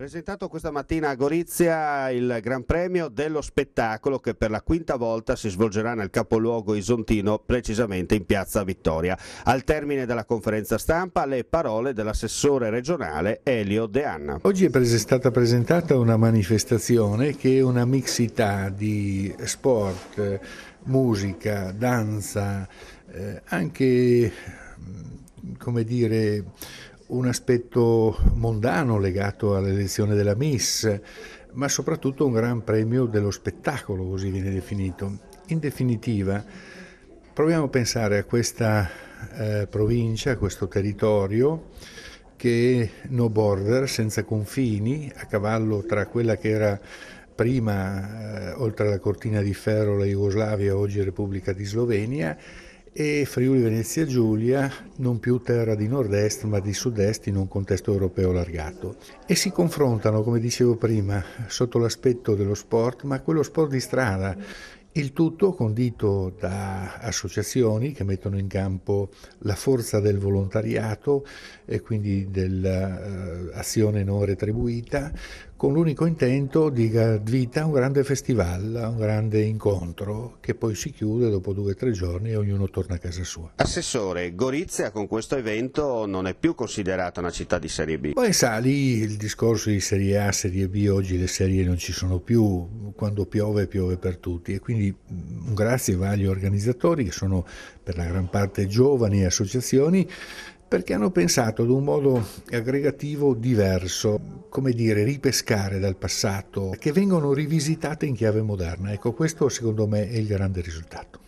Presentato questa mattina a Gorizia il Gran Premio dello Spettacolo che per la quinta volta si svolgerà nel capoluogo isontino, precisamente in Piazza Vittoria. Al termine della conferenza stampa le parole dell'assessore regionale Elio De Anna. Oggi è stata presentata una manifestazione che è una mixità di sport, musica, danza, anche come dire, un aspetto mondano legato all'elezione della Miss, ma soprattutto un gran premio dello spettacolo, così viene definito. In definitiva, proviamo a pensare a questa provincia, a questo territorio che è no border, senza confini, a cavallo tra quella che era prima, oltre alla cortina di ferro, la Jugoslavia, oggi Repubblica di Slovenia, e Friuli Venezia Giulia, non più terra di nord-est ma di sud-est in un contesto europeo allargato. E si confrontano, come dicevo prima, sotto l'aspetto dello sport, ma quello sport di strada. Il tutto condito da associazioni che mettono in campo la forza del volontariato e quindi dell'azione non retribuita, con l'unico intento di dar vita a un grande festival, a un grande incontro che poi si chiude dopo 2 o 3 giorni e ognuno torna a casa sua. Assessore, Gorizia con questo evento non è più considerata una città di Serie B. Poi sa, lì il discorso di Serie A, Serie B, oggi le serie non ci sono più, quando piove piove per tutti e quindi un grazie va agli organizzatori che sono per la gran parte giovani associazioni, perché hanno pensato ad un modo aggregativo diverso, come dire, ripescare dal passato, che vengono rivisitate in chiave moderna. Ecco, questo secondo me è il grande risultato.